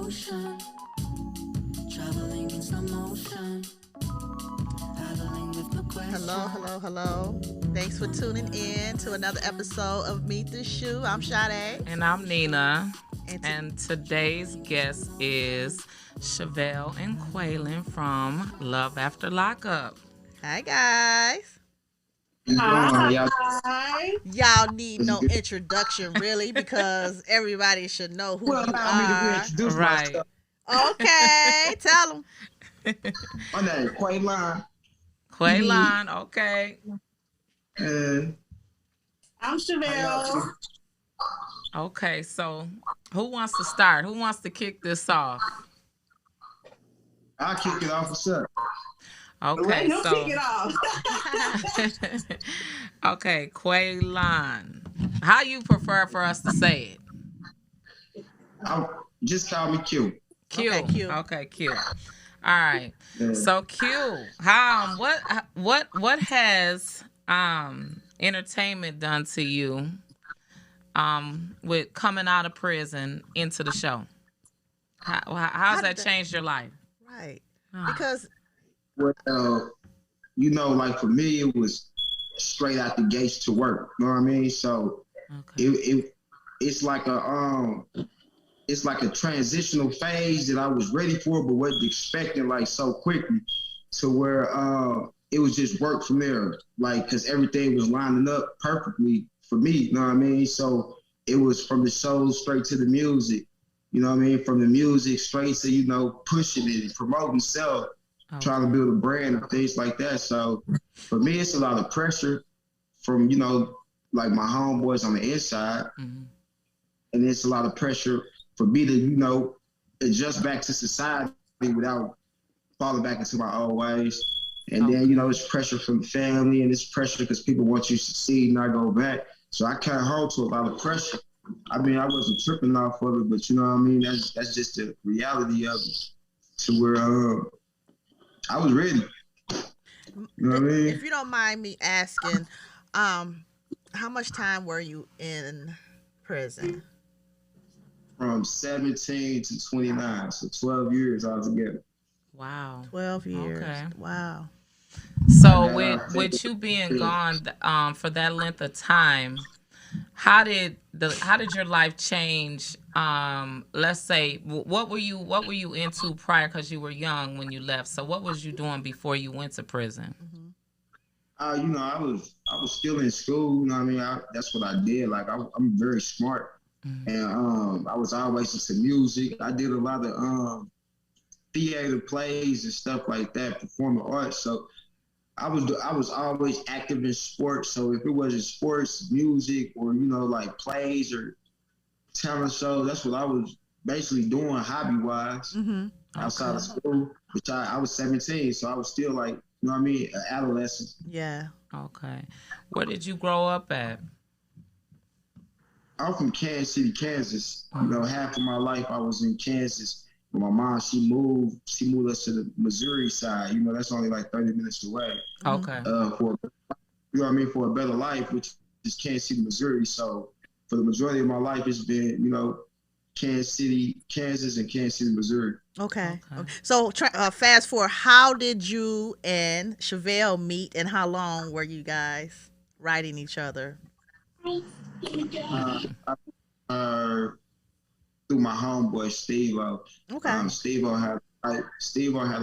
motion, traveling in slow motion, paddling with no question. Hello. Thanks for tuning in to another episode of Meet the Shoe. I'm Sade. And I'm Nina. And And today's guest is Shavel and Quaylon from Love After Lockup. Hi, guys. Hi. Y'all need no introduction, really, because everybody should know who Well, you allow me to are. reintroduce Right. Okay, myself. tell them. My name is Quaylon. Quaylon, okay. And I'm Shavel. Okay, so who wants to start? Who wants to kick this off? I'll kick it off. What's up? Okay, Let him so kick it off. okay, Quaylon. How you prefer for us to say it? Just call me Q. Q. Okay, Q. Okay, Q. All right. Yeah. So Q, what has entertainment done to you with coming out of prison into the show? How's that changed your life? Right. Oh. Because, Well, like for me, it was straight out the gates to work. You know what I mean? So Okay. it's like a transitional phase that I was ready for, but wasn't expecting like so quickly, to where it was just work from there. Like, because everything was lining up perfectly for me. You know what I mean? So it was from the show straight to the music. You know what I mean? From the music straight to pushing it and promoting self. Trying to build a brand and things like that. So for me, it's a lot of pressure from, like my homeboys on the inside. Mm-hmm. And it's a lot of pressure for me to, adjust back to society without falling back into my old ways. And then, it's pressure from the family, and it's pressure because people want you to succeed, not go back. So I can't hold to a lot of pressure. I mean, I wasn't tripping off of it, but you know what I mean? That's just the reality of it. To where I was ready. You know what I mean? if you don't mind me asking, how much time were you in prison? From 17 to 29, so 12 years altogether. Wow. 12 years. Okay. Wow. So with you being gone for that length of time, how did your life change? Let's say, what were you into prior, because you were young when you left? So what was you doing before you went to prison? Mm-hmm. I was still in school. You know what I mean? That's what I did. Like I'm very smart, and I was always into music. I did a lot of theater plays and stuff like that, performing arts. So I was always active in sports. So if it wasn't sports, music, or like plays or talent shows, that's what I was basically doing hobby wise outside of school. Which I was 17, so I was still like, you know what I mean, an adolescent. Yeah. Okay. Where did you grow up at? I'm from Kansas City, Kansas. Half of my life I was in Kansas. But my mom, she moved us to the Missouri side. That's only like 30 minutes away. Okay. For a better life, which is Kansas City, Missouri. So for the majority of my life, it's been, Kansas City, Kansas, and Kansas City, Missouri. Okay. So fast forward, how did you and Shavel meet, and how long were you guys writing each other? Through my homeboy Steve-O. Okay. Steve-O had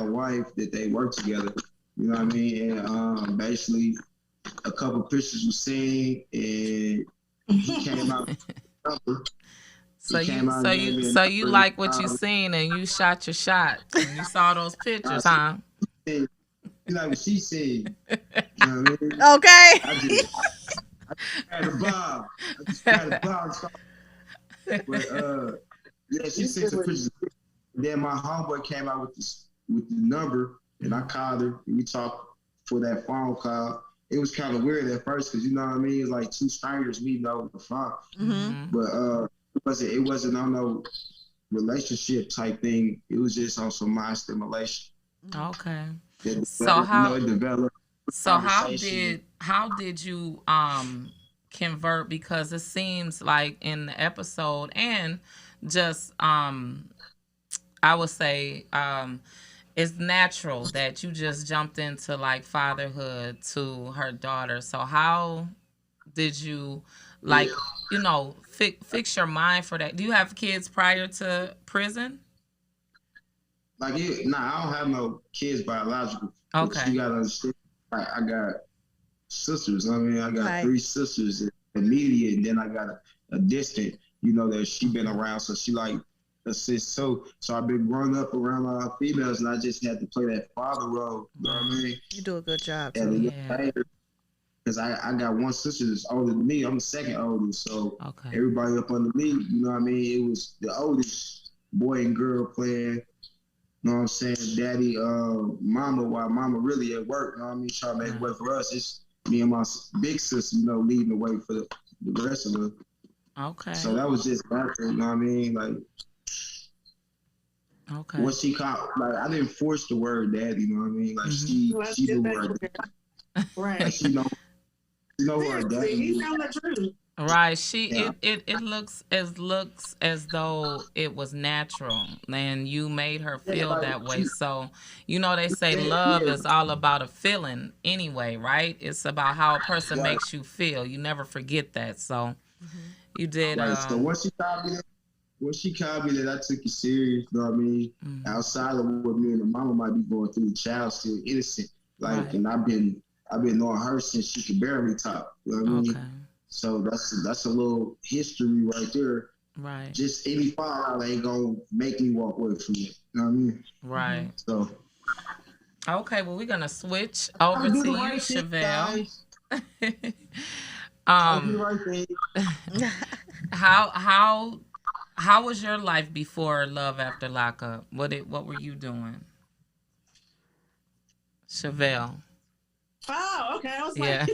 a wife that they worked together. You know what I mean? And basically, a couple pictures were seen, and he came out. So you like what you seen, and you shot your shot, and you saw those pictures, huh? You like what she said. You know what I mean? Okay. I had a bomb. But yeah, she sent some pictures. Then my homeboy came out with the number, and I called her, and we talked for that phone call. It was kind of weird at first, because you know what I mean? It's like two strangers meeting over the phone. Mm-hmm. But it wasn't on no relationship type thing. It was just on some mind stimulation. Okay. So it developed. So how did you convert? Because it seems like in the episode and just I would say it's natural that you just jumped into like fatherhood to her daughter. So how did you like, fix your mind for that? Do you have kids prior to prison? Like I don't have no kids biological. But Okay. you gotta understand. I got sisters. I mean, I got Right. 3 sisters immediate, and then I got a distant. That she been around, so she like assist. So I've been growing up around females, and I just had to play that father role. You know what I mean? You do a good job At a too. young Yeah. age. Because I got one sister that's older than me. I'm the second oldest, so Okay. everybody up under me, you know what I mean? It was the oldest boy and girl playing. You know what I'm saying? Daddy, mama, while mama really at work. You know what I mean? Trying to make way for us. It's me and my big sister, leading the way for the rest of us. Okay. So that was just natural. You know what I mean? Like, Okay. what she called, like, I didn't force the word daddy. You know what I mean? Like, she knew her. Right. She know who her daddy Seriously, is. he's telling the truth. Right. Yeah. It looks as though it was natural and you made her feel like, that way. So, they say love is all about a feeling anyway, right? It's about how a person makes you feel. You never forget that. So you did Right. So once she called me that, I took it serious. You know what I mean? Outside of what me and the mama might be going through, the child still innocent. Like, Right. and I've been knowing her since she could barely talk. You know what I mean? Okay. So that's a little history right there. Right. Just any fallout ain't gonna make me walk away from it. You know what I mean? Right. So Okay, well we're gonna switch over to you, Shavel. I'll do the right thing. How was your life before Love After Lockup? What were you doing? Shavel. Oh, okay. I was Yeah.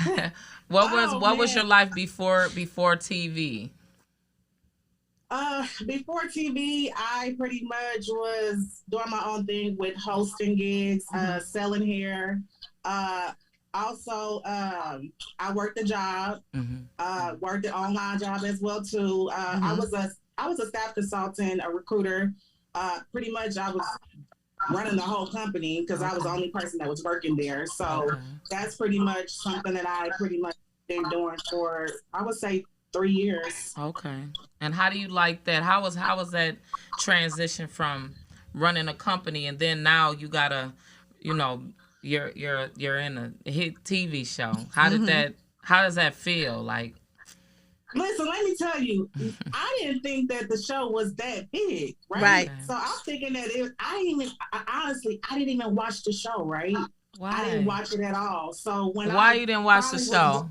like, What was your man. life before TV? Before TV, I pretty much was doing my own thing with hosting gigs, selling hair. Also, I worked a job, worked an online job as well too. I was a staff consultant, a recruiter. Pretty much, I was running the whole company because I was the only person that was working there. So that's pretty much something that I pretty much been doing for, I would say, 3 years. Okay. And how do you like that? How was that transition from running a company and then now you gotta, you're in a hit TV show. How does that feel? Like, listen, let me tell you, I didn't think that the show was that big, right? Right. So I'm thinking that honestly, I didn't even watch the show, right? why? I didn't watch it at all. So Why you didn't watch the show?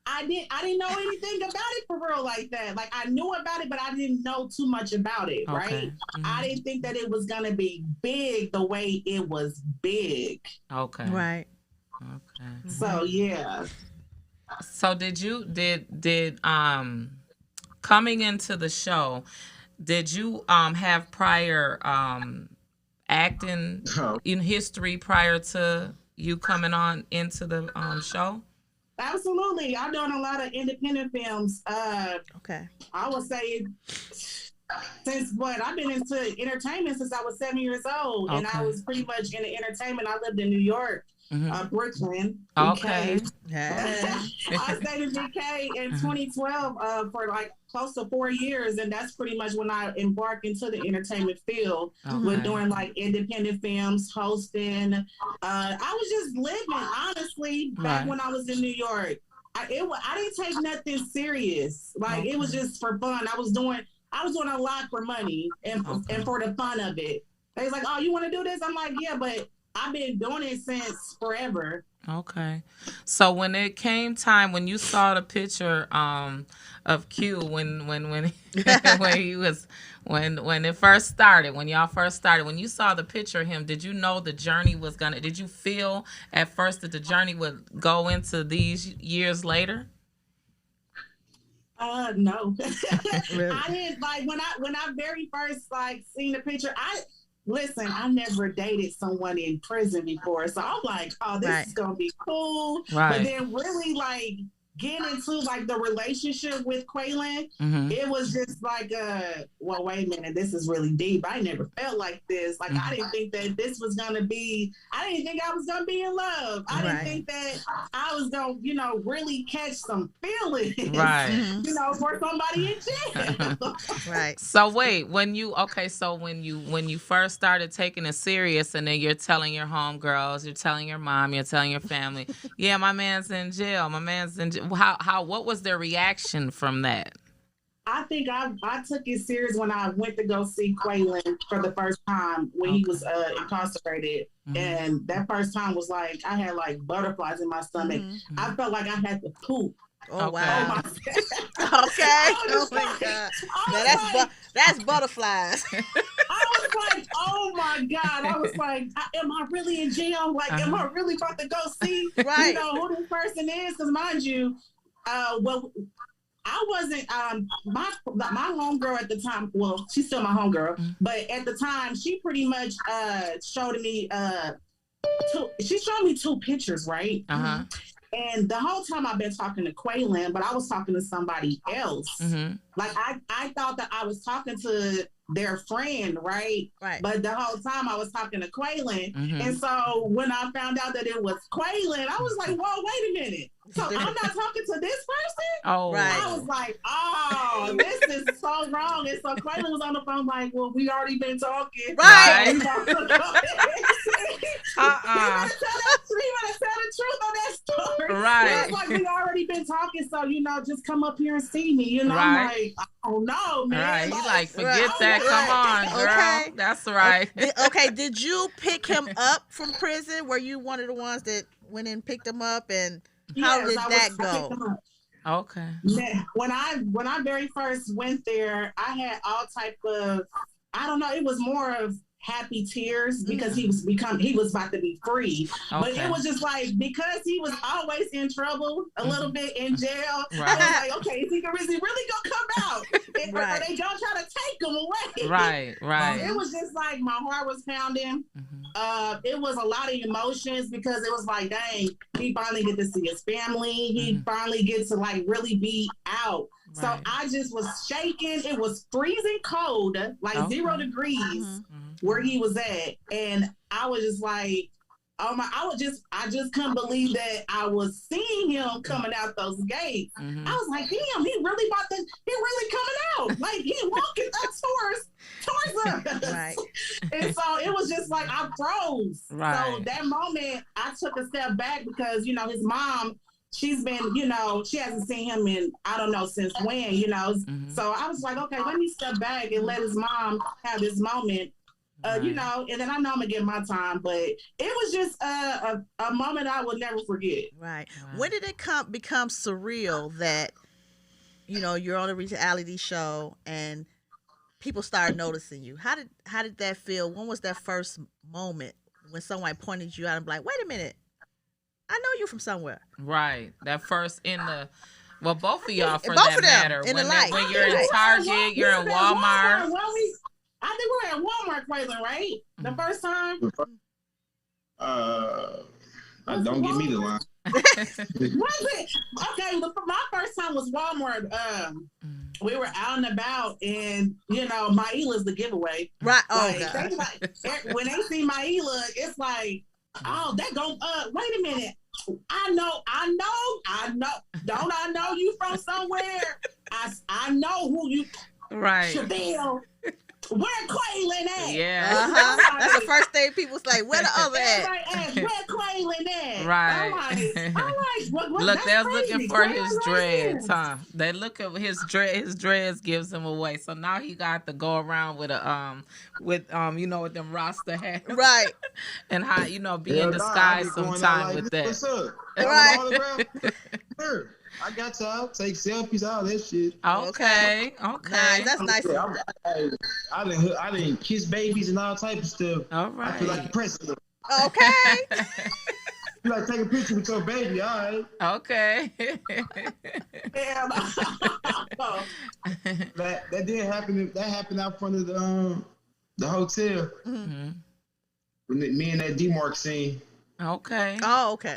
I didn't know anything about it for real like that. Like, I knew about it, but I didn't know too much about it, right? I didn't think that it was gonna be big the way it was big. Okay. Right. Okay. So yeah. So did coming into the show, did you have prior acting in history prior to you coming on into the show? Absolutely. I've done a lot of independent films. Okay. I would say I've been into entertainment since I was 7 years old. And I was pretty much in the entertainment. I lived in New York, Brooklyn. Okay. Yeah. I stayed in BK in 2012 for like close to 4 years. And that's pretty much when I embarked into the entertainment field with doing like independent films, hosting. I was just living, honestly, back when I was in New York. I didn't take nothing serious. Like, it was just for fun. I was doing a lot for money and for the fun of it. They was like, "Oh, you want to do this?" I'm like, "Yeah," but I've been doing it since forever. Okay. So when it came time, when you saw the picture of Q when when he was when it first started, when y'all first started, when you saw the picture of him, did you know the journey was did you feel at first that the journey would go into these years later? No. Really? I didn't, like, when I very first seen the picture, listen, I never dated someone in prison before. So I'm like, oh, this is gonna be cool. Right. But then really getting into like the relationship with Quaylon, it was just like well, wait a minute, this is really deep. I never felt like this. Like I didn't think that this was gonna be, I didn't think I was gonna be in love. I didn't think that I was gonna, you know, really catch some feelings. Right. You know, for somebody in jail. Right. So wait, when you first started taking it serious, and then you're telling your homegirls, you're telling your mom, you're telling your family, yeah, my man's in jail. My man's in jail. What was their reaction from that? I think I took it serious when I went to go see Quaylon for the first time when he was incarcerated. And that first time was like, I had like butterflies in my stomach. I felt like I had to poop. Oh, wow. Okay. Oh, my God. Now, that's butterflies. I was like, oh, my God. I was like, am I really in jail? Like, am I really about to go see, you know, who this person is? Because mind you, well, I wasn't, my homegirl at the time, well, she's still my homegirl, but at the time, she pretty much showed me, she showed me 2 pictures, right? And the whole time I've been talking to Quaylon, but I was talking to somebody else. Like I thought that I was talking to their friend, right? But the whole time I was talking to Quaylon. And so when I found out that it was Quaylon, I was like, whoa, wait a minute. So I'm not talking to this person? Oh, right. I was like, oh, this is so wrong. And so Quaylon was on the phone like, well, we already been talking. Right. You better tell the truth on that story. Right. It's like, we already been talking, so, you know, just come up here and see me. You know, I'm like, oh, no, man. Right. He's like, forget that. Come on, girl. Okay. That's right. Okay, did you pick him up from prison? Were you one of the ones that went and picked him up, and how did that go? Okay. When I very first went there, I had all type of, I don't know, it was more of happy tears because he was about to be free. But it was just like, because he was always in trouble, a little bit in jail, I was like, okay, is he really gonna come out? Or they gonna try to take him away? Right. It was just like my heart was pounding. It was a lot of emotions because it was like, dang, he finally get to see his family. He finally gets to like really be out. So I just was shaking. It was freezing cold, like 0 degrees where he was at. And I was just like, oh my, I just couldn't believe that I was seeing him coming out those gates. I was like, damn, he really coming out. Like he walking up towards us. Right. And so it was just like, I froze. Right. So that moment I took a step back because, you know, his mom, she's been, you know, she hasn't seen him in, I don't know since when, you know. So I was like, okay, let me step back and let his mom have this moment, you know, and then I know I'm going to get my time. But it was just a moment I will never forget. Right. When did it become surreal that, you know, you're on a reality show and people started noticing you? How did that feel? When was that first moment when someone pointed you out and be like, wait a minute, I know you from somewhere. Right. That first well, both of y'all for both that of them, matter. in When, the light. when you're in Target, you're in Walmart. I think we were at Walmart, Quaylon, right? The first time? Don't give me the line. Was it? Okay, my first time was Walmart. We were out and about, and, you know, Maila's the giveaway. Right. Oh, like, God. When they see Maila, it's like, oh, that go, wait a minute. I know. Don't I know you from somewhere? I know who you. Right. Shavel, where Quaylon at? Yeah. That's the first thing people say. Where the other at? Where Quaylon at? Right. I'm like, what, look, they're crazy. looking for Quaylon his right dreads, here. huh? They look at his dread. His dreads gives him away. So now he got to go around with you know, with them Rasta hats. Right. And how, you know, be in disguise sometime with that. What's up? Right. Sure. I got y'all. Take selfies, all that shit. Okay. Nice. That's nice. I didn't kiss babies and all type of stuff. All right. I feel like the president. Okay. You like take a picture with your baby, all right? Okay. that did happen. That happened out front of the hotel. When me and that D-Mark scene. Okay. Oh, okay.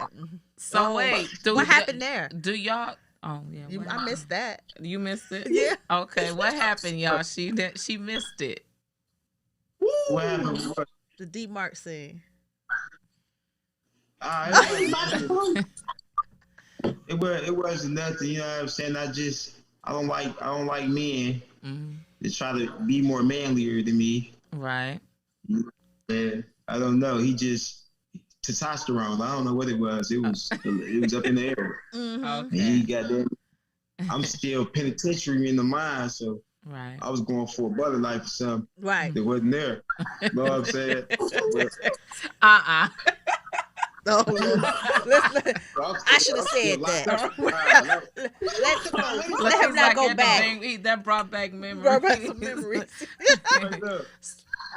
So wait, what happened there? Do y'all? Oh yeah. I missed that. You missed it? Yeah. Okay, what happened, y'all? She missed it. What happened? The deep mark scene. It wasn't nothing. You know what I'm saying? I don't like men that try to be more manlier than me. Right. And I don't know. He just testosterone. I don't know what it was. It was up in the air. Mm-hmm. Okay. And he got that. I'm still penitentiary in the mind, so right. I was going for a butter knife or something. Right. That wasn't there. You know what I'm saying? No, I should have said that. Let him not go back. That brought back memories. Brought back some memories.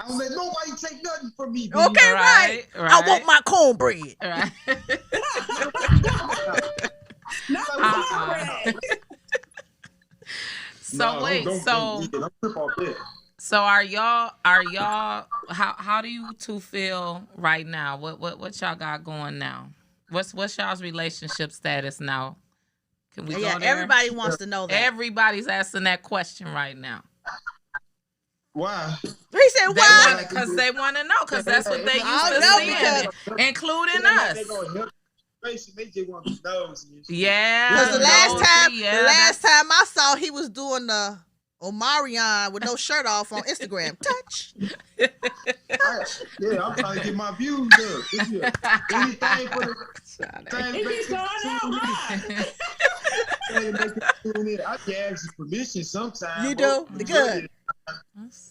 I don't let nobody take nothing from me. Okay, right. I want my cornbread. Right. Not cornbread. So wait, so are y'all how do you two feel right now? What y'all got going now? What's y'all's relationship status now? Can we go there? Everybody wants to know that. Everybody's asking that question right now. Why? He said why? Because they want to know, because that's what they used to seeing, including us. They just want to know. Yeah. Because the last time I saw he was doing the Omarion with no shirt off on Instagram. Touch. I'm trying to get my views up. Anything for the I can ask you permission sometimes. You do? Good.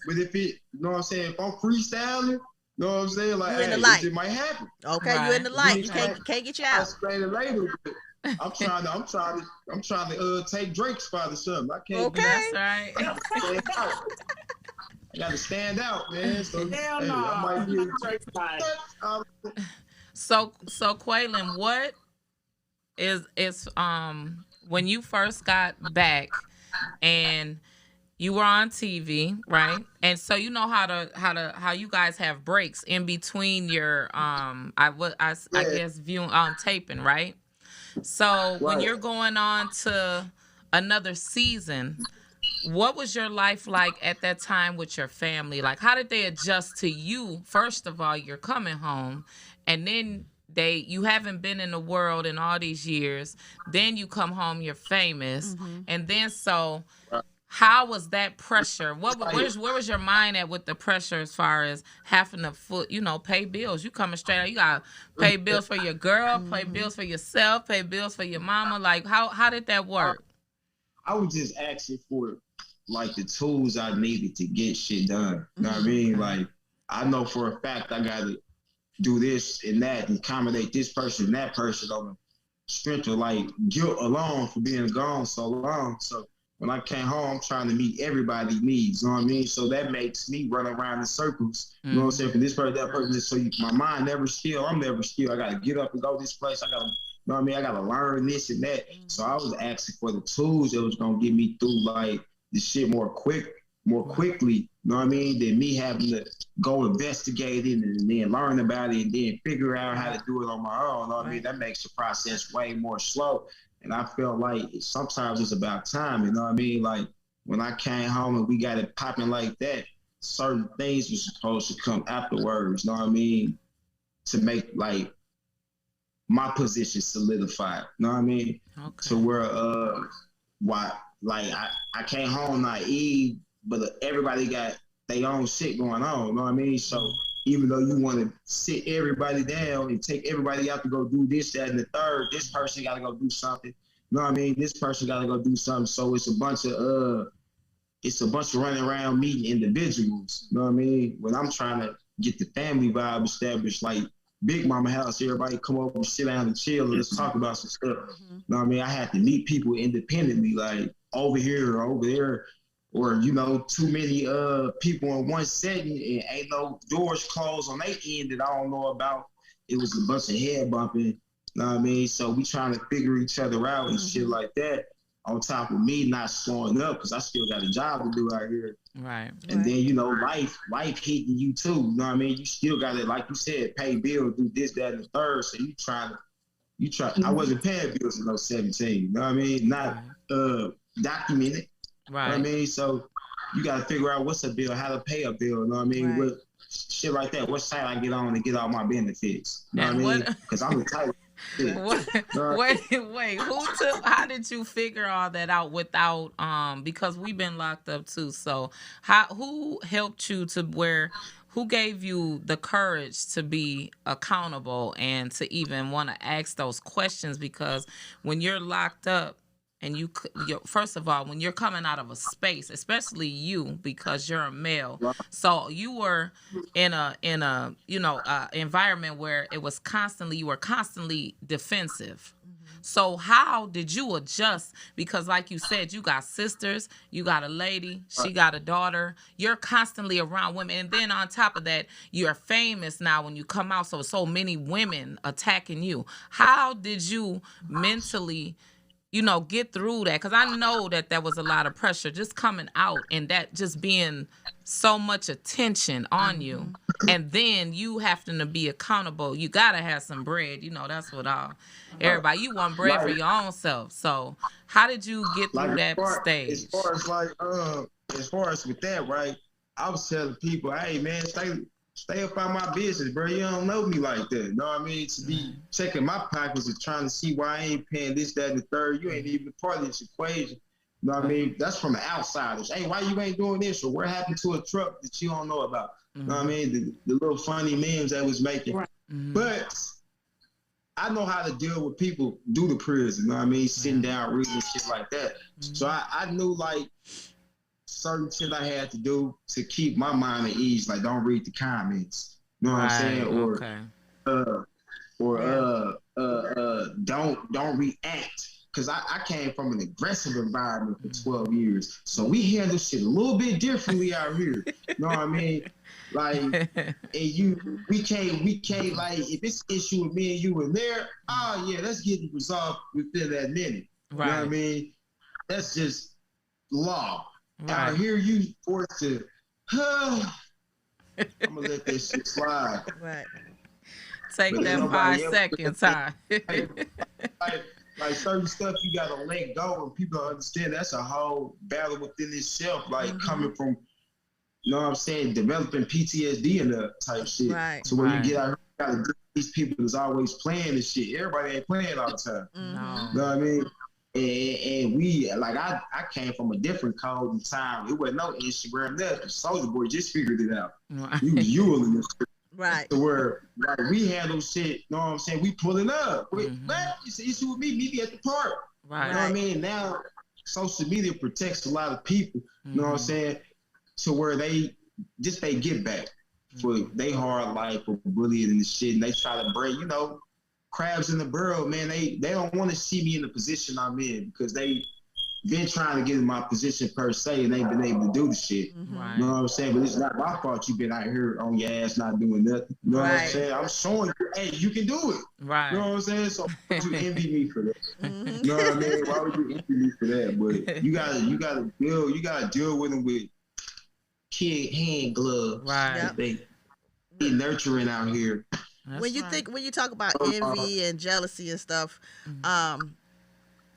But if it, you know what I'm saying, if I'm freestyling, you know what I'm saying, like, you in the light. It might happen. Okay, right. You in the light. You can't get you out. I'll explain it later. But I'm trying to take Drake's spot or something. I can't. Okay. That's right. I gotta stand out, man. So hell no. I might be Drake's spot. So Quaylon, what is when you first got back and you were on TV, right? And so you know how you guys have breaks in between your I guess viewing taping, right? So when you're going on to another season, what was your life like at that time with your family? Like, how did they adjust to you? First of all, you're coming home, and then you haven't been in the world in all these years. Then you come home, you're famous, and then so. How was that pressure? Where was your mind at with the pressure as far as having to pay bills? You coming straight out, you gotta pay bills for your girl, pay bills for yourself, pay bills for your mama. Like how did that work? I was just asking for like the tools I needed to get shit done. You know what I mean? Like I know for a fact I gotta do this and that and accommodate this person and that person on the strength of like guilt alone for being gone so long. So when I came home, I'm trying to meet everybody's needs, you know what I mean? So that makes me run around in circles, you know what I'm saying? For this person, that person, so my mind never still, I'm never still. I got to get up and go this place. I got to, you know what I mean? I got to learn this and that. So I was asking for the tools that was going to get me through like this shit more quickly, you know what I mean? Than me having to go investigate it and then learn about it and then figure out how to do it on my own, you know what I mean? That makes the process way more slow. And I felt like sometimes it's about time, you know what I mean? Like when I came home and we got it popping like that, certain things were supposed to come afterwards, you know what I mean? To make like my position solidified, you know what I mean? Okay. To where I came home naive, but everybody got their own shit going on, you know what I mean? So even though you want to sit everybody down and take everybody out to go do this, that, and the third, this person got to go do something. You know what I mean? This person got to go do something. So it's a bunch of running around meeting individuals. You know what I mean? When I'm trying to get the family vibe established, like Big Mama house, everybody come over and sit down and chill and let's talk about some stuff. You know what I mean? I had to meet people independently, like over here or over there. Or, too many people in one setting and ain't no doors closed on their end that I don't know about. It was a bunch of head bumping, you know what I mean? So we trying to figure each other out and shit like that on top of me not slowing up because I still got a job to do out here. Right. And then, life hitting you too, you know what I mean? You still got to, like you said, pay bills, do this, that, and the third. So you trying to You try. I wasn't paying bills in 17. You know what I mean? Not documented. Right. You know what I mean? So you got to figure out what's a bill, how to pay a bill. You know what I mean? Right. What shit like that. What site I get on to get all my benefits. You know what I mean? Because I'm entitled. Wait, how did you figure all that out without because we've been locked up too, so who helped you to who gave you the courage to be accountable and to even want to ask those questions? Because when you're locked up and first of all, when you're coming out of a space, especially you, because you're a male, so you were in a environment where you were constantly defensive. So how did you adjust? Because like you said, you got sisters, you got a lady, she got a daughter. You're constantly around women. And then on top of that, you're famous now when you come out. So many women attacking you. How did you mentally get through that? Because I know that was a lot of pressure just coming out and that just being so much attention on you. And then you having to be accountable. You got to have some bread. That's what everybody, you want bread for your own self. So how did you get through that stage? As far as with that, right, I was telling people, hey, man, stay up on my business, bro. You don't know me like that. You know what I mean? To be checking my pockets and trying to see why I ain't paying this, that, and the third. You ain't even part of this equation. You know what I mean? That's from the outsiders. Hey, why you ain't doing this? Or what happened to a truck that you don't know about? You know what I mean? The little funny memes that was making. Right. But I know how to deal with people do the prison. You know what I mean? Sitting down, reading shit like that. So I knew, like, certain shit I had to do to keep my mind at ease, like don't read the comments, you know what I'm saying, don't react, because I came from an aggressive environment for 12 years, so we handle shit a little bit differently out here, you know what I mean, like, and we can't like, if it's an issue with me and you in there, let's get it resolved within that minute, you know what I mean, that's just law. Right. Out here, you forced to, I'm gonna let this shit slide. Right. Take that 5 seconds, huh? like certain stuff you gotta let go, and people don't understand that's a whole battle within itself. Like coming from, you know what I'm saying, developing PTSD and the type shit. Right. So when you get out here, you gotta do these people that's always playing this shit. Everybody ain't playing all the time. No. You know what I mean? And we, like, I came from a different code and time. It wasn't no Instagram there. Soulja Boy just figured it out. Right. We was yuling this shit. Right. To where, like, we handle shit, you know what I'm saying? We pulling up. Man, it's an issue with me. Meet me at the park. Right. You know what I mean? Now, social media protects a lot of people, you know what I'm saying? To where they get back for they hard life or bullying and shit. And they try to bring, crabs in the barrel, man. They don't want to see me in the position I'm in because they been trying to get in my position per se, and they've been able to do the shit. Right. You know what I'm saying? But it's not my fault you've been out here on your ass not doing nothing. You know what I'm saying? I'm showing you, hey, you can do it. Right. You know what I'm saying? So why would you envy me for that? You know what I mean? Why would you envy me for that? But you gotta deal with them with kid hand gloves. Right. Yep. They nurturing out here. That's when you talk about envy and jealousy and stuff,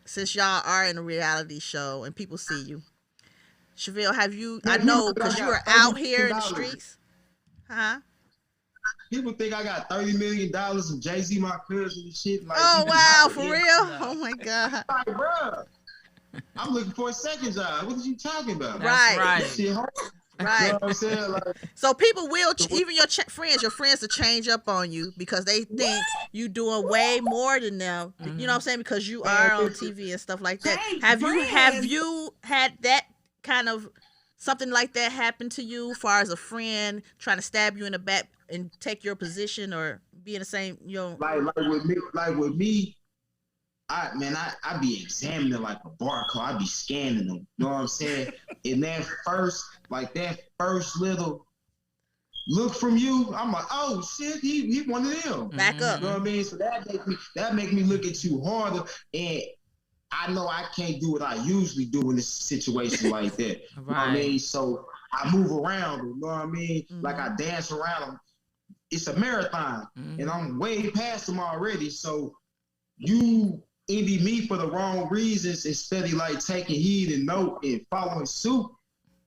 since y'all are in a reality show and people see you, Shavel, have you? I know because you are out here in the streets, huh? People think I got $30 million and Jay-Z my cousin and shit. Like, oh wow, for real? Oh my god. Like, bro, I'm looking for a second job. What are you talking about? Right. Right. You know what I'm saying? Like, so people will, even your friends will change up on you because they think you doing way more than them. You know what I'm saying? Because you are on TV and stuff like that. Have you had that kind of something like that happen to you, as far as a friend trying to stab you in the back and take your position or be in the same, like with me, I be examining like a barcode. I be scanning them. You know what I'm saying? And that first little look from you, I'm like, oh shit, he one of them. Back up. You know what I mean? So that make me look at you harder, and I know I can't do what I usually do in this situation like that. Right. You know what I mean? So I move around them, you know what I mean? Like I dance around them. It's a marathon, and I'm way past them already. So you envy me for the wrong reasons instead of like taking heed and note and following suit.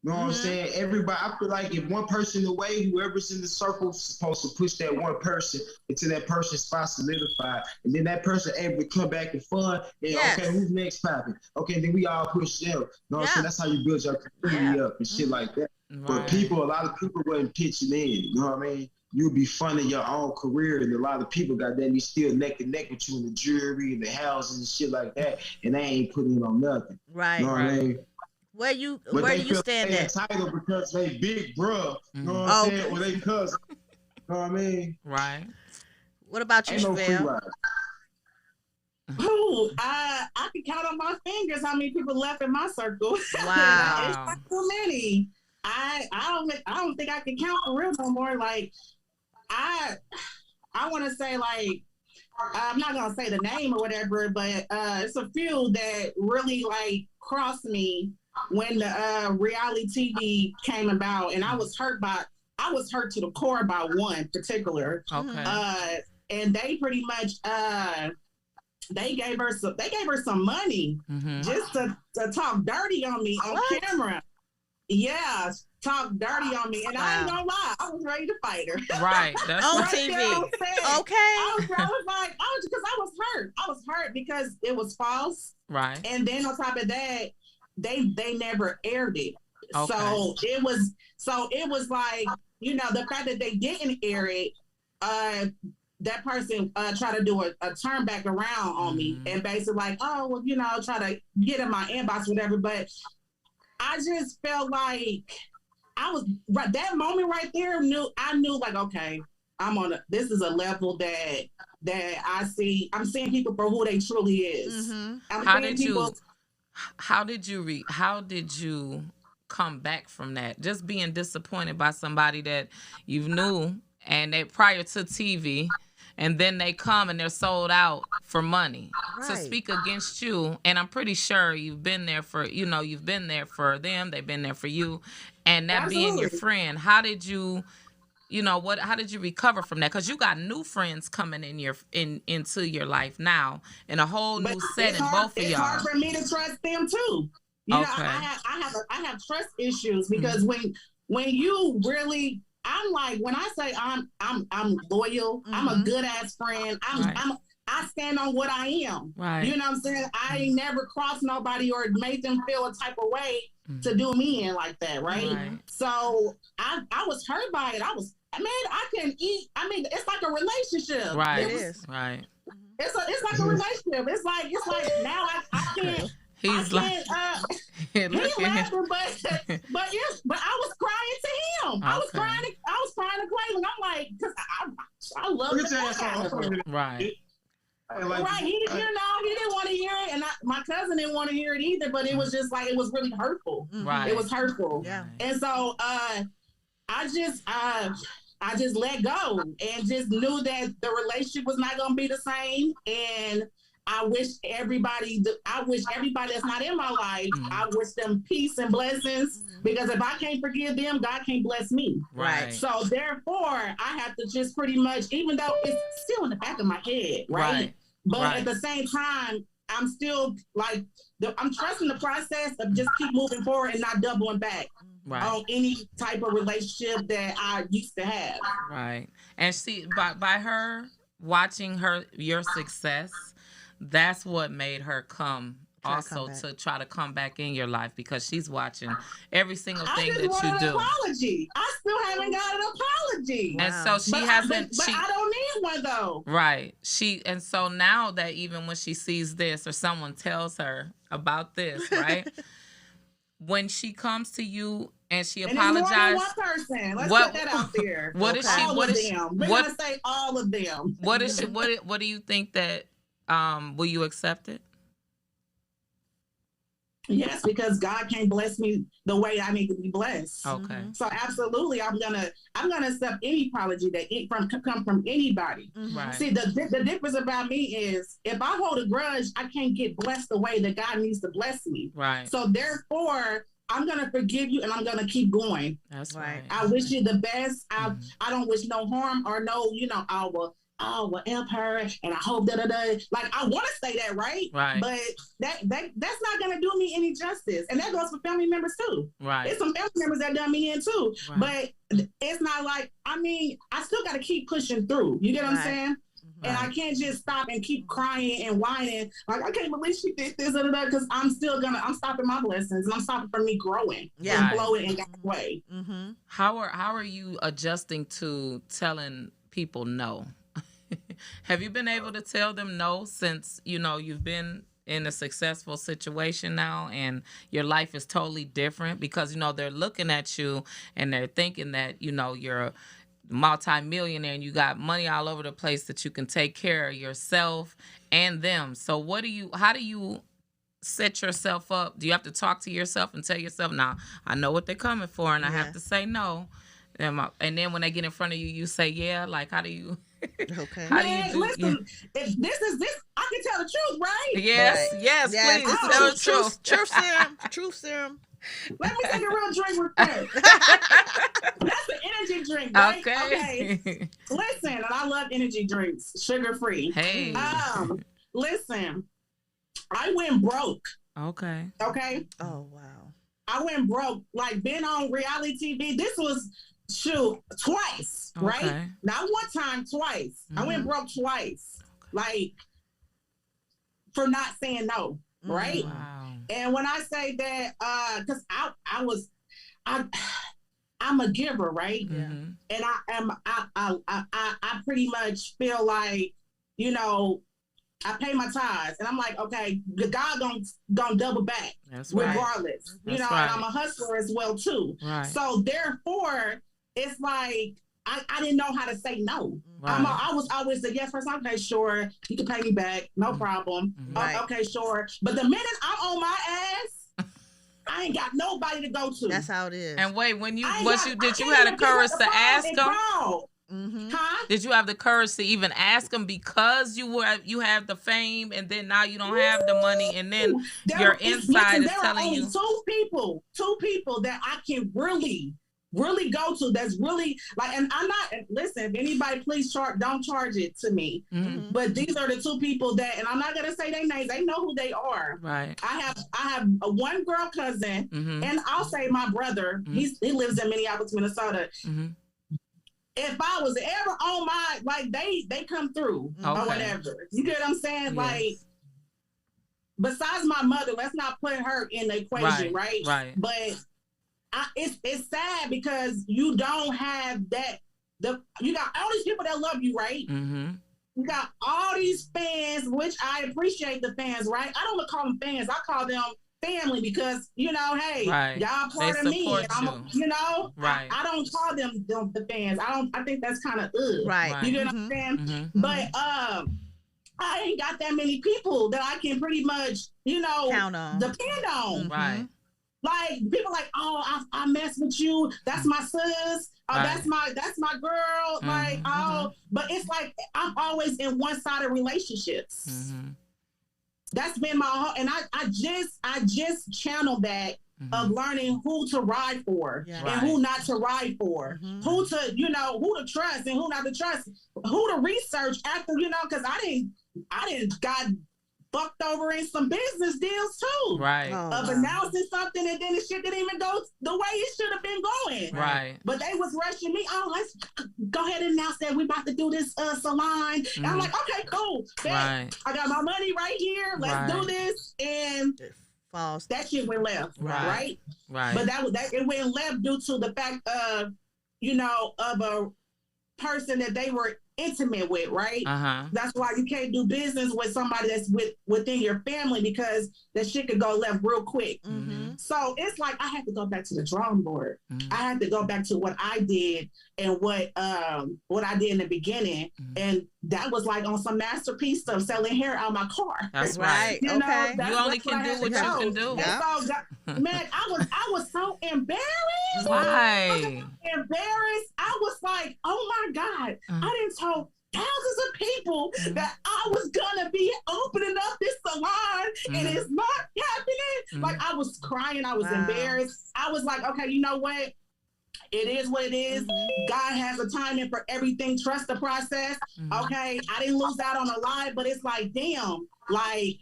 You know what I'm saying? Everybody, I feel like if one person away, whoever's in the circle is supposed to push that one person until that person's spot solidified. And then that person able to come back and fun. And okay, who's next popping? Okay, then we all push them. You know what I'm saying? That's how you build your community up and shit like that. But a lot of people wasn't pitching in. You know what I mean? You'll be funding your own career, and a lot of people got that. You still neck to neck with you in the jury and the houses and shit like that, and they ain't putting on nothing. Right. You know what I mean? Where do you stand at? Entitled because they big bruh. You know what I'm saying? Or they cousin. You know what I mean? Right. What about you, Shavel? Ooh, I can count on my fingers how many people left in my circle. Wow. It's not too many. I don't think I can count for real no more. Like I want to say, like, I'm not gonna say the name or whatever, but it's a few that really like crossed me when the reality TV came about, and I was hurt to the core by one particular. Okay. And they pretty much they gave her some money just to talk dirty on me on camera. Yeah, talk dirty on me, and I ain't gonna lie, I was ready to fight her. Right, that's on right. TV. Okay, I was hurt. I was hurt because it was false. Right, and then on top of that, they never aired it. Okay. So it was like, you know, the fact that they didn't air it, that person tried to do a turn back around on me and basically like, oh, well, you know, try to get in my inbox, whatever, but. I just felt like that moment right there. I knew like, okay, this is a level that I see. I'm seeing people for who they truly is. How did you come back from that? Just being disappointed by somebody that you knew and they prior to TV. And then they come and they're sold out for money to speak against you. And I'm pretty sure you've been there for them. They've been there for you. And that being your friend, how did you recover from that? Because you got new friends coming into your life now in a whole new setting, both of y'all. It's hard for me to trust them too. You know, I have trust issues because when you really, I'm like, when I say I'm loyal, I'm a good ass friend. I stand on what I am. Right. You know what I'm saying? I ain't never crossed nobody or made them feel a type of way to do me in like that, right? So I was hurt by it. I couldn't eat. I mean, it's like a relationship. Right. It is. Right. It's like a relationship. It's like now I can't. He's laughing, but I was crying to him. I was crying to Quaylon. I'm like, because I love it. Right. He didn't want to hear it, and my cousin didn't want to hear it either. But it was just like, it was really hurtful. Right. It was hurtful. Yeah. And so I just let go and just knew that the relationship was not going to be the same. And I wish everybody that's not in my life, I wish them peace and blessings, because if I can't forgive them, God can't bless me. Right. So therefore, I have to just pretty much, even though it's still in the back of my head, right? But at the same time, I'm still like, I'm trusting the process of just keep moving forward and not doubling back on any type of relationship that I used to have. Right. And see, by her watching your success, that's what made her come to try to come back in your life, because she's watching every single thing that you do. Apology. I still haven't got an apology. And so she hasn't. But I don't need one though. Right. And so now that even when she sees this or someone tells her about this, right? When she comes to you and she apologizes. More than one person. Let's put that out there. What is she? All of them. We're gonna say all of them. What is she? What do you think that? Will you accept it? Yes, because God can't bless me the way I need to be blessed. Okay. So absolutely, I'm gonna accept any apology that come from anybody. Right. See, the difference about me is if I hold a grudge, I can't get blessed the way that God needs to bless me. Right. So therefore, I'm gonna forgive you and I'm gonna keep going. That's right. I wish you the best. I don't wish no harm or no, oh, well, help her, and I hope da da da. Like, I want to say that, right? Right. But that's not gonna do me any justice, and that goes for family members too. Right. There's some family members that done me in too, Right. but it's not like, I mean, I still got to keep pushing through. You get what I'm saying? And I can't just stop and keep crying and whining. Like, I can't believe she did this, because I'm stopping my blessings, and I'm stopping from me growing and flowing in God's way. Mm-hmm. How are you adjusting to telling people no? Have you been able to tell them no since, you've been in a successful situation now and your life is totally different? Because, they're looking at you and they're thinking that, you're a multi-millionaire and you got money all over the place that you can take care of yourself and them. So how do you set yourself up? Do you have to talk to yourself and tell yourself, nah, I know what they're coming for and I have to say no? And then when they get in front of you, you say, yeah, like, how do you... Okay. How do you do, listen, if this is this, I can tell the truth, right? Yes, right. yes, please. Tell the truth. Truth serum. Let me take a real drink real quick. That's an energy drink, right? Okay. Listen, and I love energy drinks, sugar-free. Hey. Listen, I went broke. Okay. Okay? Oh, wow. I went broke. Like, been on reality TV. This was... twice, right? Not one time, twice. Mm-hmm. I went broke twice, like, for not saying no, right? Wow. And when I say that, because I'm a giver, right? Mm-hmm. And I pretty much feel like, I pay my tithes, and I'm like, okay, God gonna double back. That's regardless, right. And I'm a hustler as well too. Right. So therefore, it's like I didn't know how to say no. Right. I was always the yes person. Okay, sure, you can pay me back, no problem. Right. Okay, sure. But the minute I'm on my ass, I ain't got nobody to go to. That's how it is. And wait, did you have the courage courage to ask them? Mm-hmm. Huh? Did you have the courage to even ask them because you have the fame and then now you don't have the money and then your inside is telling you? Two people that I can really go to, that's really like, and I'm not, listen, if anybody please don't charge it to me. Mm-hmm. But these are the two people that, and I'm not gonna say their names, they know who they are. Right. I have a one girl cousin, and I'll say my brother, he lives in Minneapolis, Minnesota. If I was ever on my, like, they come through or whatever. You get what I'm saying? Yes. Like, besides my mother, let's not put her in the equation, right? Right. But it's sad because you don't have that. You got all these people that love you, right? Mm-hmm. You got all these fans, which I appreciate the fans, right? I don't call them fans. I call them family because, hey, y'all part of me. And right. I don't call them the fans. I think that's kind of right. You get what I'm saying? Mm-hmm. But I ain't got that many people that I can pretty much, count on, depend on. Right. Like, people like, oh, I mess with you. That's my sis. That's my girl. Like, but it's like I'm always in one-sided relationships. Mm-hmm. That's been my whole, and I just channeled that of learning who to ride for and who not to ride for, who to, who to trust and who not to trust, who to research after, because I didn't got fucked over in some business deals too. Right. Of announcing something and then the shit didn't even go the way it should have been going. Right. But they was rushing me. Oh, let's go ahead and announce that we about to do this salon. And I'm like, okay, cool. Right. I got my money right here. Let's do this. And that shit went left. Right. But it went left due to the fact of, of a person that they were intimate with, right? That's why you can't do business with somebody that's within your family, because that shit could go left real quick. So it's like I had to go back to the drawing board. I had to go back to what I did and what I did in the beginning, and that was like on some masterpiece stuff, selling hair out of my car. That's right. You only can do what you can do. Man, I was so embarrassed. Why? Embarrassed. I was like, oh my God, I didn't tell thousands of people that I was gonna be opening up this salon and it's not happening. Like, I was crying, I was embarrassed. I was like, okay, you know what? It is what it is. God has a timing for everything. Trust the process. Okay. I didn't lose out on a lie, but it's like, damn, like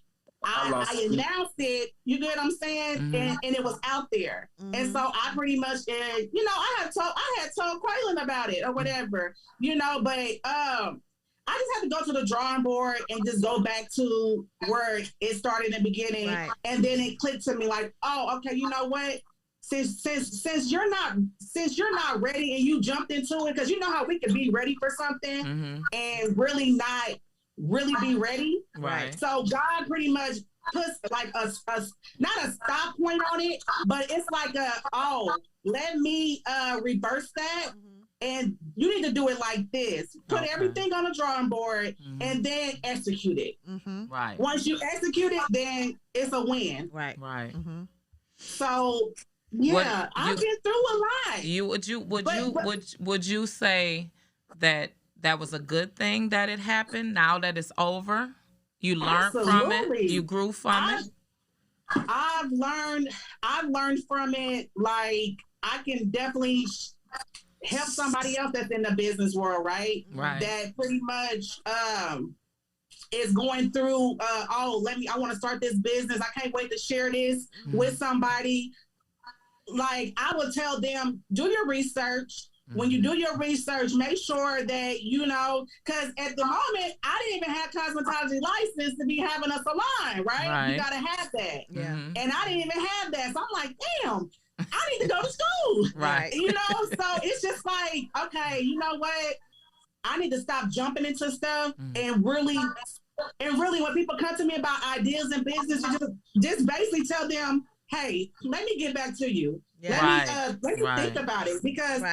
I announced it, you get what I'm saying? And it was out there. And so I pretty much, you know, I had told Quaylon about it or whatever, you know, but I just had to go to the drawing board and just go back to where it started in the beginning. Right. And then it clicked to me like, oh, okay, you know what? Since you're not ready and you jumped into it, because you know how we can be ready for something and really not really be ready. Right. So God pretty much puts like a not a stop point on it, but it's like let me reverse that. And you need to do it like this. Put everything on the drawing board and then execute it. Right. Once you execute it, then it's a win. Right. Right. So yeah, I've been through a lot. Would you say that was a good thing that it happened? Now that it's over, you learned from it. You grew from it. I've learned from it. Like I can definitely help somebody else that's in the business world, right? Right. That pretty much is going through, I want to start this business. I can't wait to share this with somebody. Like I would tell them, do your research. When you do your research, make sure that, you know, because at the moment, I didn't even have cosmetology license to be having a salon, right? You got to have that. Yeah. And I didn't even have that. So I'm like, damn. I need to go to school. Right. You know, so it's just like, okay, you know what? I need to stop jumping into stuff and really when people come to me about ideas in business, just basically tell them, hey, let me get back to you. Yeah. Let me think about it, because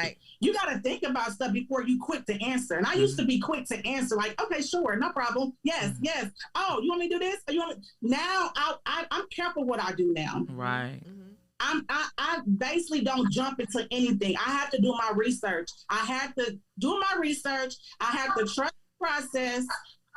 you got to think about stuff before you quick to answer. And I used to be quick to answer, like, okay, sure, no problem. Yes, yes. Oh, you want me to do this? Now I'm careful what I do now. Right. I basically don't jump into anything. I have to do my research. I have to trust the process,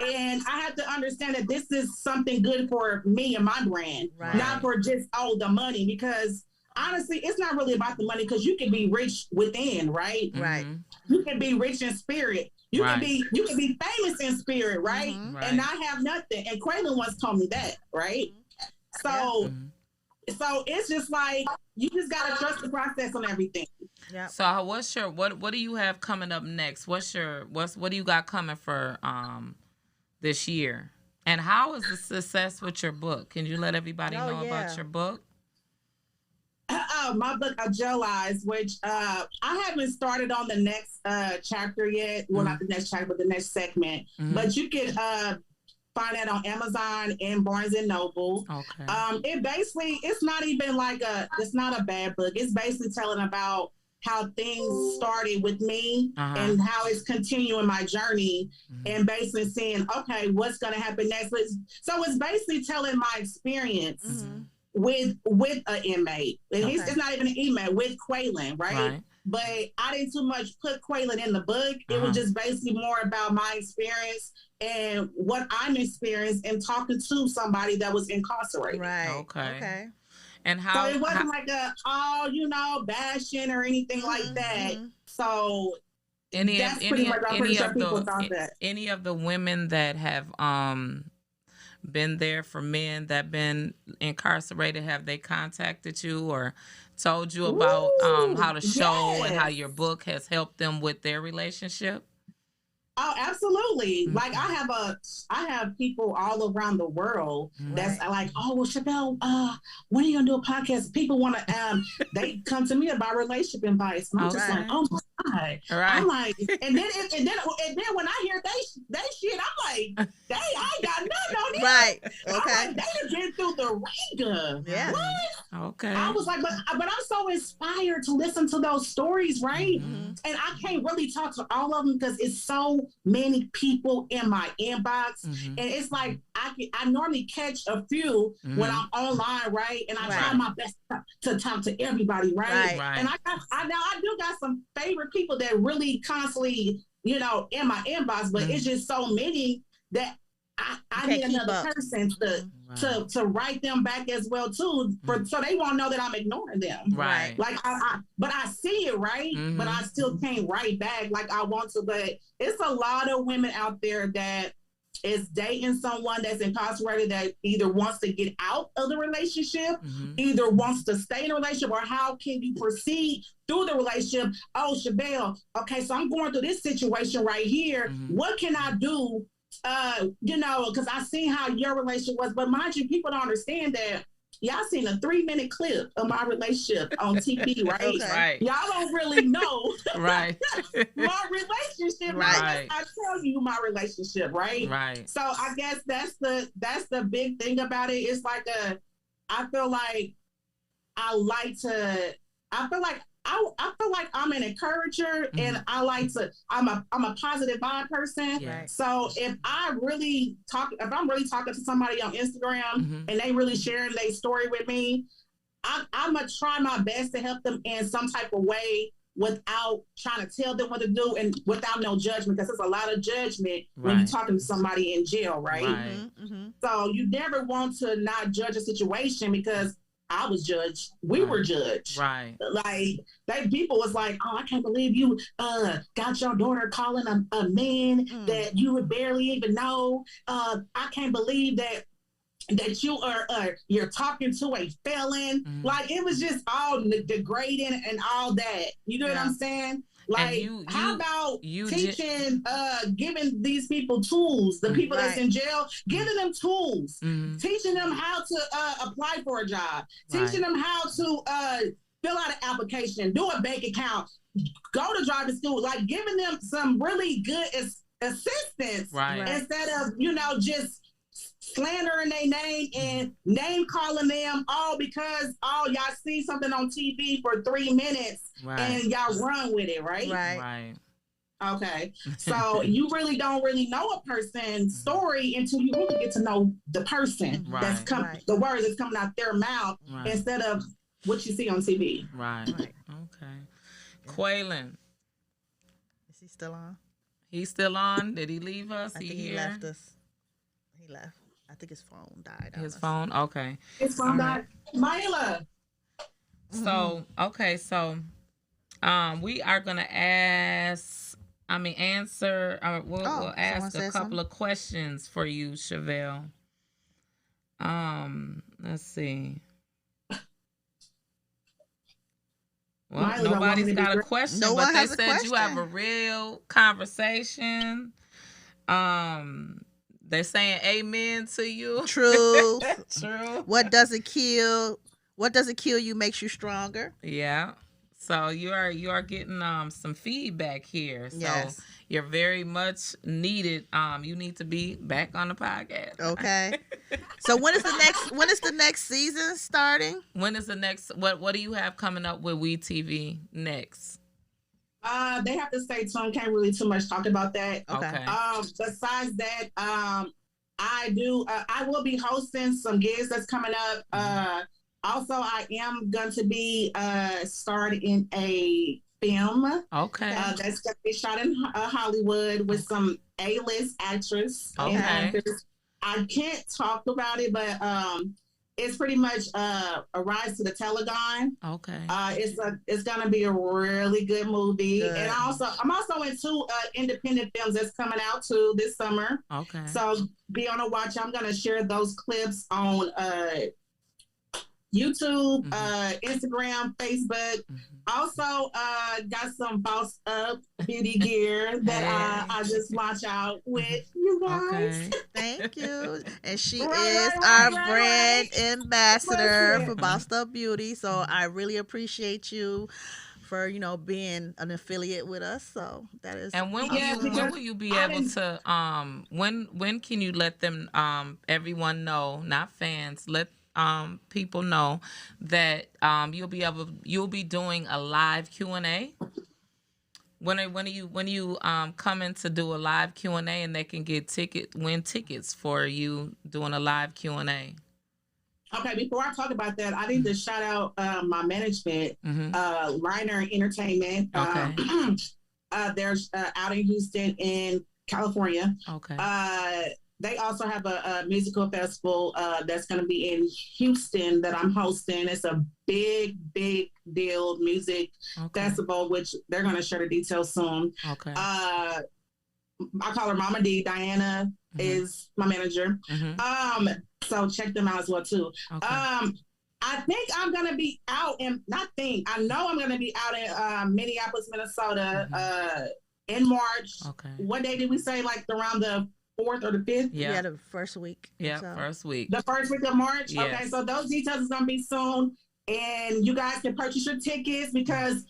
and I have to understand that this is something good for me and my brand, not for just the money. Because honestly, it's not really about the money, because you can be rich within, right? Right. You can be rich in spirit. You can be famous in spirit, right? And not have nothing. And Quaylon once told me that, right? So. So it's just like, you just gotta trust the process on everything. Yeah. So what do you have coming up next? What do you got coming for this year? And how is the success with your book? Can you let everybody know about your book? My book, Gel Eyes, which I haven't started on the next chapter yet. Well, not the next chapter, but the next segment. But you can find that on Amazon and Barnes and Noble. Okay. It's not even like it's not a bad book. It's basically telling about how things started with me and how it's continuing my journey and basically saying, okay, what's going to happen next? So it's basically telling my experience with an inmate. And it's not even an inmate, with Quaylon, right? But I didn't too much put Quaylon in the book. It was just basically more about my experience and what I'm experiencing and talking to somebody that was incarcerated. Right. Okay. And how? So it wasn't like bashing or anything like that. So any of the women that have been there for men that been incarcerated, have they contacted you or told you about how the show and how your book has helped them with their relationship? Oh, absolutely. Like I have people all around the world that's like, oh, well, Shavel, when are you gonna do a podcast? People want to, they come to me about relationship advice. And I'm just like, oh my God. I'm like, and then when I hear they shit, I'm like, I ain't got nothing on it. Right. Okay. Like, they have been through the ringer. Yeah. What? Okay. I was like, but I'm so inspired to listen to those stories, right? And I can't really talk to all of them because it's so many people in my inbox, and it's like I normally catch a few when I'm online, right? And I try my best to talk to everybody, right? And I do got some favorite people that really constantly, in my inbox, but it's just so many that I need another person to write them back as well too, so they won't know that I'm ignoring them. Right. Like but I see it, right? But I still can't write back like I want to. But it's a lot of women out there that is dating someone that's incarcerated that either wants to get out of the relationship, either wants to stay in a relationship, or how can you proceed through the relationship? Oh, Shavel, okay, so I'm going through this situation right here. What can I do? Because I seen how your relationship was, but mind you, people don't understand that. Y'all seen a 3-minute clip of my relationship on TV, right? Okay. Right. Y'all don't really know Right. my relationship. Right. I tell you my relationship, right? Right. So I guess that's the big thing about it. It's like I feel like I feel like I'm an encourager, and I'm a positive vibe person. Yeah. So if I'm really talking to somebody on Instagram and they really sharing their story with me, I'm gonna try my best to help them in some type of way without trying to tell them what to do and without no judgment, because there's a lot of judgment when you're talking to somebody in jail, right? So you never want to not judge a situation, because I was judged. We were judged. Right. Like people was like, oh, I can't believe you got your daughter calling a man that you would barely even know. I can't believe that you're talking to a felon. Like it was just all degrading and all that. You know what I'm saying? Like, how about teaching, giving these people tools, the people that's in jail, giving them tools, teaching them how to apply for a job, teaching them how to fill out an application, do a bank account, go to driving school, like giving them some really good assistance instead of, just slandering their name and name calling them all because y'all see something on TV for 3 minutes and y'all run with it, right? Right. Okay. So you really don't really know a person's story until you really get to know the person that's the words that's coming out their mouth instead of what you see on TV. Right. Okay. Quaylon. Is he still on? He's still on? Did he leave us? I think he left us. He left. I think his phone died. His phone? Okay. His phone died. Myla. So, okay. So, we are going to answer, we'll ask a couple of questions for you, Shavel. Let's see. Well, Myla, nobody's got a question, no but one they has a said question. you have a real conversation. They're saying amen to you. True. True. What doesn't kill you makes you stronger. Yeah. So you are getting some feedback here. So you're very much needed. You need to be back on the podcast. Okay. So when is the next season starting? When is the next what do you have coming up with WeTV next? They have to stay tuned. Can't really too much talk about that. Okay. Besides that, I will be hosting some gigs that's coming up. Also, I am going to be starred in a film. Okay. That's going to be shot in Hollywood with some A-list actress. Okay. I can't talk about it, but it's pretty much a rise to the Telegon. Okay. It's gonna be a really good movie. Good. And I'm also in 2 independent films that's coming out too this summer. Okay. So be on the watch. I'm gonna share those clips on YouTube, Instagram, Facebook. Also, got some Boss Up beauty gear that I just launched out with you guys. Okay. Thank you. And she is our brand ambassador for Bossed Up Beauty. So I really appreciate you for being an affiliate with us. So that is. And when will you be able to when can you let them everyone know, not fans, let people know that you'll be doing a live Q&A? When you come in to do a live Q&A and they can win tickets for you doing a live Q&A? Okay, before I talk about that, I need to shout out my management, Liner Entertainment. Okay. They're out in Houston in California. Okay. they also have a musical festival that's going to be in Houston that I'm hosting. It's a big deal music festival, which they're going to share the details soon. Okay. I call her Mama D. Diana is my manager. So check them out as well too. Okay. I think I'm going to be out in, I know I'm going to be out in Minneapolis, Minnesota in March. Okay. What day did we say? Like around the 4th or the 5th? Yeah, the first week. Yeah, so. first week. The first week of March? Yes. Okay, so those details is going to be soon. And you guys can purchase your tickets because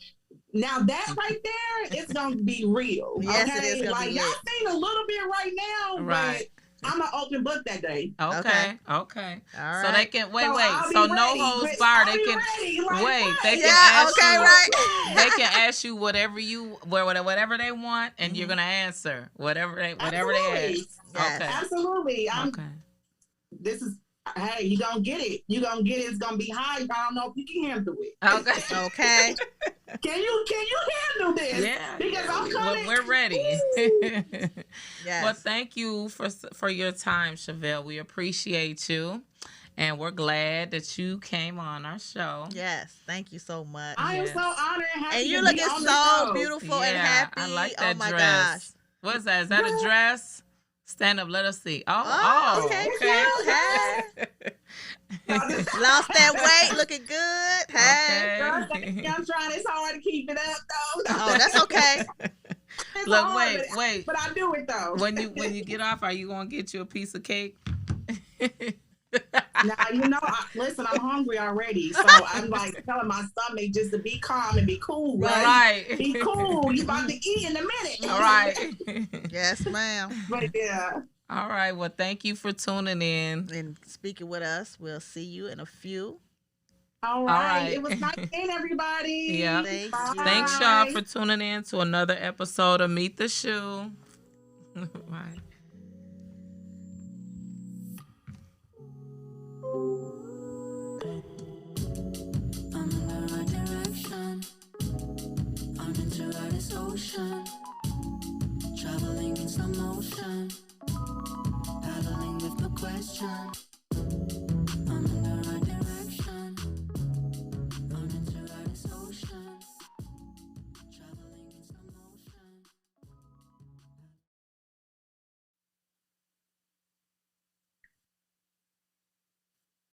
now that right there, it's going to be real. Yes, okay? it is like, be y'all lit. seen a little bit right now, Right. but I'm an open book that day. Okay. All right. So they can wait. I'll So be no ready, holds Chris. barred. I'll They be can ready. Like, wait. what? They can Yeah, ask okay, you. right. They can ask you whatever they want, and you're gonna answer whatever they ask. Yes. Okay. Absolutely. Okay. This is, hey, you gonna get it. You gonna get it. It's gonna be high. I don't know if you can handle it. Okay. Okay. Can you handle this? Yeah. Because I'm coming. We're ready. Yes. Well, thank you for your time, Shavel. We appreciate you, and we're glad that you came on our show. Yes. Thank you so much. I am Yes. so honored and happy And to you be looking on the so show. beautiful and Yeah, happy. I like that oh my dress. gosh. What is that? Is that a dress? Stand up. Let us see. Oh, okay. Lost that weight, looking good. Hey. Okay. I'm trying. It's hard to keep it up though. Oh, that's okay. It's Look, hard, wait. But I do it though. When you get off, are you gonna get you a piece of cake? Now, listen, I'm hungry already. So I'm like telling my stomach just to be calm and be cool, right? Right. Be cool. You about to eat in a minute. All right. Yes, ma'am. But yeah. All right. Well, thank you for tuning in. And speaking with us, we'll see you in a few. All right. right. It was nice seeing everybody. Yeah. Thank Bye. you. Thanks, y'all, for tuning in to another episode of Meet the Shoe. Right. I'm in the right direction. I'm into this ocean. Traveling in slow motion. Paddling with no question.